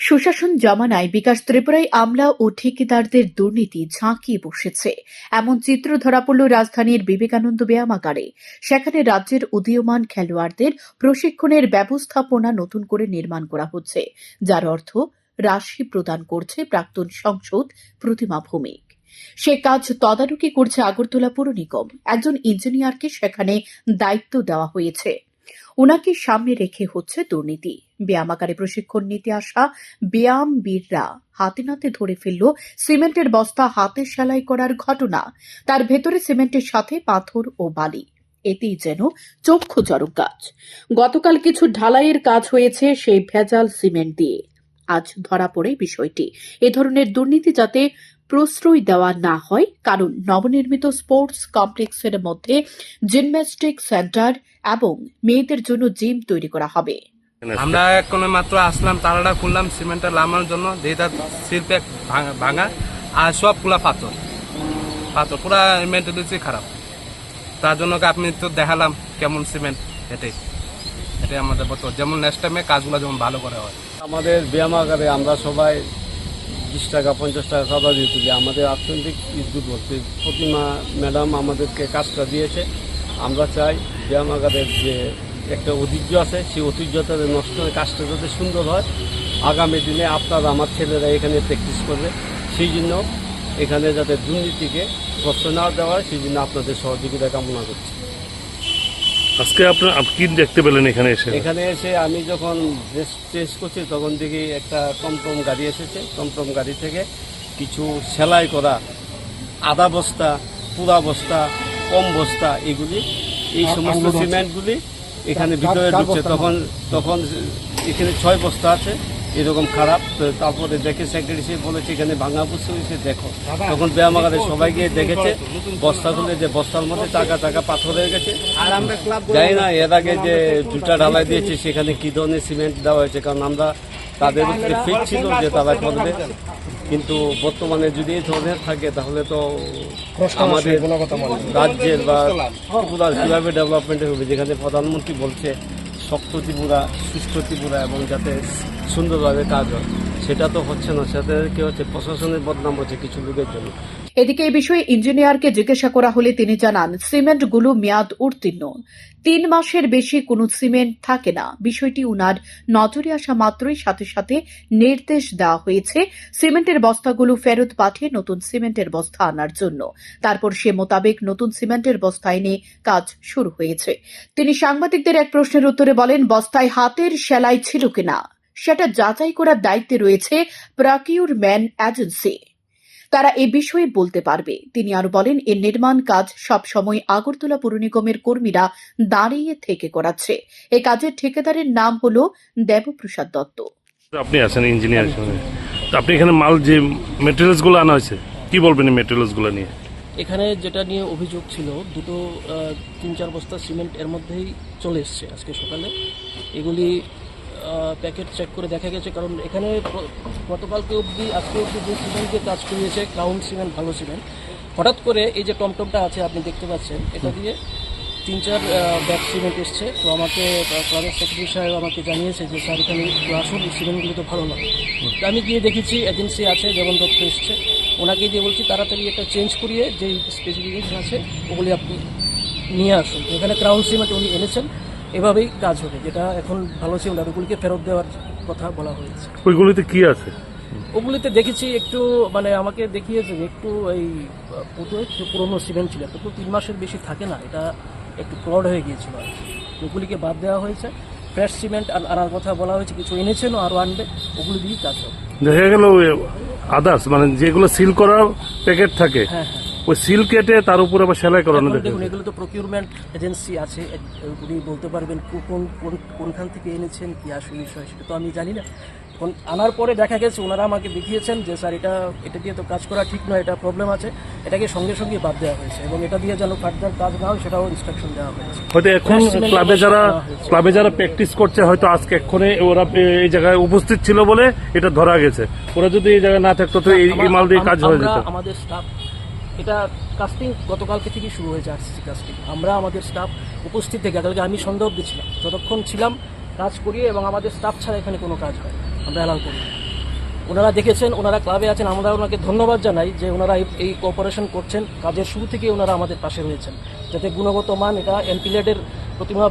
সুশাসন জমানায় বিকাশ ত্রিপুরায় আমলা ও ঠিকাদারদের দুর্নীতি ঝাঁকিয়ে বসেছে এমন চিত্র ধরা পড়ল রাজধানীর বিবেকানন্দ ব্যায়ামাগারে। সেখানে রাজ্যের উদীয়মান খেলোয়াড়দের প্রশিক্ষণের ব্যবস্থাপনা নতুন করে নির্মাণ করা হচ্ছে, যার অর্থ রাশি প্রদান করছে প্রাক্তন সংসদ প্রতিমা ভৌমিক। সে কাজ তদারকি করছে আগরতলা পৌর নিগম। একজন ইঞ্জিনিয়ারকে সেখানে দায়িত্ব দেওয়া হয়েছে। ওনাকে সামনে রেখে হচ্ছে দুর্নীতি। ব্যায়ামাগারে প্রশিক্ষণ নিতে আসা ব্যায়ামবীররা হাতে নাতে ধরে ফেলল সিমেন্টের বস্তা হাতে সেলাই করার ঘটনা। তার ভেতরে সিমেন্টের সাথে পাথর ও বালি, এতেই যেন চক্ষু চড়ক গাছ। গতকাল কিছু ঢালাইয়ের কাজ হয়েছে সেই ভেজাল সিমেন্ট দিয়ে। আজ ধরা পড়ে বিষয়টি। এ ধরনের দুর্নীতি যাতে প্রশ্রয় দেওয়া না হয়, কারণ নবনির্মিত স্পোর্টস কমপ্লেক্সের মধ্যে জিমন্যাস্টিক সেন্টার এবং মেয়েদের জন্য জিম তৈরি করা হবে। আমরা এখন মাত্র আসলাম, তারাটা খুললাম সিমেন্টটা লামার জন্য, যেটা শিল্পে ভাঙা আর সব পুরা পাথর পুরা মেন্টালিটি খারাপ। তার জন্য আপনি তো দেখালাম কেমন সিমেন্ট, এটাই আমাদের বলতো, যেমন নেক্সট টাইমে কাজগুলো যেমন ভালো করে হয়। আমাদের ব্যায়ামাগারে আমরা সবাই 20 টাকা 50 টাকা চাঁদা দিয়ে তুলি। আমাদের অর্থনৈতিক ইজ্জত বলতে প্রতিমা ম্যাডাম আমাদেরকে কাজটা দিয়েছে। আমরা চাই ব্যায়ামাগারের যে একটা ঐতিহ্য আছে, সেই ঐতিহ্যটা নষ্ট হয়ে কাজটা যাতে সুন্দর হয়। আগামী দিনে আপনার আমার ছেলেরা এখানে প্র্যাকটিস করবে, সেই জন্য এখানে যাতে দুর্নীতিকে প্রশ্রয় না দেওয়া হয়, সেই জন্য আপনাদের সহযোগিতা কামনা করছি। আজকে আপনি কি দেখতে পেলেন এখানে এসে? এখানে এসে আমি যখন ড্রেস চেঞ্জ করছি তখন দেখি একটা টমটম গাড়ি এসেছে। টমটম গাড়ি থেকে কিছু সেলাই করা আধা বস্তা, পুরা বস্তা, কম বস্তা, এগুলি এই সমস্ত সিমেন্টগুলি এখানে ভিতরে ঢুকছে। তখন এখানে 6 বস্তা আছে এরকম খারাপ। তারপরে দেখে সেক্রেটারি বলেছে এখানে ভাঙা বুঝতে হয়েছে, দেখো। তখন ব্যায়ামাগারে সবাই গিয়ে দেখেছে বস্তা খুলে, যে বস্তার মধ্যে টাকা পাথর হয়ে গেছে। জানি না এর আগে যে দুটা ঢালাই দিয়েছে সেখানে কি ধরনের সিমেন্ট দেওয়া হয়েছে, কারণ আমরা তাদের উপরে ফিট ছিল যে তারা করবে। কিন্তু বর্তমানে যদি এই ধরনের থাকে তাহলে তো আমাদের রাজ্যের বা ত্রিপুরা কীভাবে ডেভেলপমেন্ট হবে, যেখানে প্রধানমন্ত্রী বলছে শক্ত ত্রিপুরা, সুস্থ ত্রিপুরা এবং যাতে সুন্দরভাবে কাজ হয়, সেটা তো হচ্ছে না। সেটা কি হচ্ছে, প্রশাসনের বদনাম হচ্ছে কিছু লোকের জন্য। এদিকে এই বিষয়ে ইঞ্জিনিয়ারকে জিজ্ঞাসা করা হলে তিনি জানান, সিমেন্টগুলো মেয়াদ উত্তীর্ণ, 3 মাসের বেশি কোনো সিমেন্ট থাকে না। বিষয়টি উনার নজরে আসা মাত্রই সাথে সাথে নির্দেশ দেওয়া হয়েছে সিমেন্টের বস্তাগুলো ফেরত পাঠিয়ে নতুন সিমেন্টের বস্তা আনার জন্য। তারপর সে মোতাবেক নতুন সিমেন্টের বস্তা এনে কাজ শুরু হয়েছে। তিনি সাংবাদিকদের এক প্রশ্নের উত্তরে বলেন, বস্তায় হাতের সেলাই ছিল কিনা সেটা যাচাই করার দায়িত্বে রয়েছে প্রকিউরমেন্ট এজেন্সি, তারা এ বিষয়ে বলতে পারবে। তিনি আরো বলেন, এর নির্মাণ কাজ সবসময় আগরতলা পৌর নিগমের কর্মীরা দাঁড়িয়ে থেকে করাচ্ছে। এই কাজের ঠিকাদারের নাম হল দেবপ্রসাদ দত্ত। আপনি আছেন ইঞ্জিনিয়ার হিসেবে, তো আপনি এখানে মাল যে মেটেরিয়ালসগুলো আনা হয়েছে, কি বলবেন এই মেটেরিয়ালসগুলো নিয়ে? এখানে যেটা নিয়ে অভিযোগ ছিল, 3-4 বস্তা সিমেন্ট এর মধ্যেই চলে এসছে আজকে সকালে। এগুলি প্যাকেট চেক করে দেখা গেছে, কারণ এখানে গতকালকে অবধি আজকে অবধি যে সিমেন্ট দিয়ে কাজ করিয়েছে ক্রাউন সিমেন্ট, ভালো সিমেন্ট, হঠাৎ করে এই যে টমটমটা আছে আপনি দেখতে পাচ্ছেন, এটা দিয়ে 3-4 ব্যাগ সিমেন্ট এসছে। তো আমাকে ক্লাবের সেক্রেটারি সাহেব আমাকে জানিয়েছে যে স্যার এখানে আসুন, সিমেন্টগুলো তো ভালো নয়। তো আমি গিয়ে দেখেছি এজেন্সি আছে, যেমন দত্ত এসছে, ওনাকে দিয়ে বলছি তাড়াতাড়ি একটা চেঞ্জ করিয়ে যে স্পেসিফিকেশন আছে ওগুলি আপনি নিয়ে আসুন। তো এখানে ক্রাউন সিমেন্ট উনি এনেছেন, এভাবেই কাজ হবে। যেটা এখন ভালো সিমেন্ট আর ওগুলিকে ফেরত দেওয়ার কথা বলা হয়েছে। ওইগুলিতে কি আছে? ওগুলিতে দেখেছি একটু, মানে আমাকে দেখিয়েছে যে একটু এই একটু পুরোনো সিমেন্ট ছিল, তো 3 মাসের বেশি থাকে না, এটা একটু ক্লড হয়ে গিয়েছিল আর কি। ওগুলিকে বাদ দেওয়া হয়েছে, ফ্রেশ সিমেন্ট আনার কথা বলা হয়েছে, কিছু এনেছেনও আরও আনবে, ওগুলি দিয়েই কাজ হবে। দেখা গেল আদার্স মানে যেগুলো সিল করা প্যাকেট থাকে, হ্যাঁ, ওই সিল কেটে তার উপর আবার সেলাই করানো। দেখুন এগুলো তো প্রকিউরমেন্ট এজেন্সি আছে, উনি বলতে পারবেন কোনখান থেকে এনেছেন, কি আসল বিষয় সেটা তো আমি জানি না। এখন আনার পরে দেখা গেছে ওনারা আমাকে দেখিয়েছেন যে স্যার এটা দিয়ে তো কাজ করা ঠিক নয়, এটা প্রবলেম আছে, এটাকে সঙ্গে সঙ্গে বাদ দেওয়া হয়েছে এবং এটা দিয়ে যেন ফার্দার কাজ না হয় সেটাও ইনস্ট্রাকশন দেওয়া হয়েছে। হয়তো এখন ক্লাবে যারা প্র্যাকটিস করছে, হয়তো আজকে এক্ষণে ওরা এই জায়গায় উপস্থিত ছিল বলে এটা ধরা গেছে। ওরা যদি এই জায়গায় না থাকতো তো এই মাল দিয়ে কাজ হয়ে যেত। আমাদের স্টাফ, এটা কাস্টিং গতকালকে থেকে শুরু হয়েছে, আরসিসি কাস্টিং। আমরা আমাদের স্টাফ উপস্থিত থেকে, কালকে আমি সন্ধ্যা অবধি ছিলাম, যতক্ষণ ছিলাম কাজ করিয়ে, এবং আমাদের স্টাফ ছাড়া এখানে কোনো কাজ হয় আমরা অ্যালাউ করি। ওনারা দেখেছেন, ওনারা ক্লাবে আছেন, আমরা ওনাকে ধন্যবাদ জানাই যে ওনারা এই কোঅপারেশন করছেন। কাজের শুরু থেকে ওনারা আমাদের পাশে রয়েছেন, যাতে গুণগত মান, এটা এনপিলেডের প্রতিমা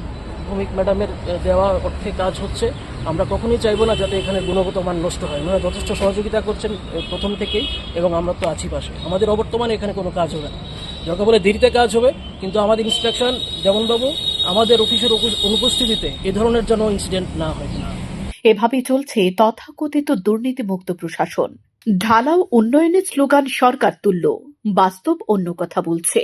ভৌমিক ম্যাডামের দেওয়া অর্থে কাজ হচ্ছে। আমরা কখনোই চাইবো না যাতে এখানে গুণগত মান নষ্ট হয়। ওনারা যথেষ্ট সহযোগিতা করছেন প্রথম থেকেই, এবং আমরা তো আছি পাশে। আমাদের অবর্তমানে এখানে কোনো কাজ হবে না, দরকার বলে দেরিতে কাজ হবে, কিন্তু আমাদের ইন্সট্রাকশন যেমনবাবু আমাদের অফিসের অনুপস্থিতিতে এ ধরনের যেন ইনসিডেন্ট না হয়। এভাবেই চলছে তথাকথিত দুর্নীতিমুক্ত প্রশাসন। ঢালাও উন্নয়নের স্লোগান সরকার তুল্য, বাস্তব অন্য কথা বলছে।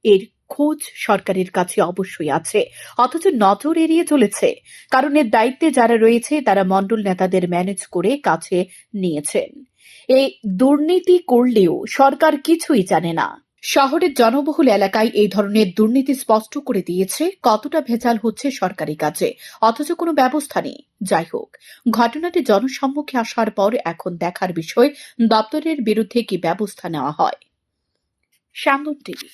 এর খোঁজ সরকারের কাছে অবশ্যই আছে, অথচ নজর এড়িয়ে চলেছে। কারণ এর দায়িত্বে যারা রয়েছে তারা মণ্ডল নেতাদের ম্যানেজ করে কাছে নিয়েছেন। এই দুর্নীতি করলেও সরকার কিছুই জানে না। শহরের জনবহুল এলাকায় এই ধরনের দুর্নীতি স্পষ্ট করে দিয়েছে কতটা ভেজাল হচ্ছে সরকারি কাজে, অথচ কোনো ব্যবস্থা নেই। যাই হোক, ঘটনাটি জনসম্মুখে আসার পর এখন দেখার বিষয় দপ্তরের বিরুদ্ধে কি ব্যবস্থা নেওয়া হয়। শ্যামল টিভি।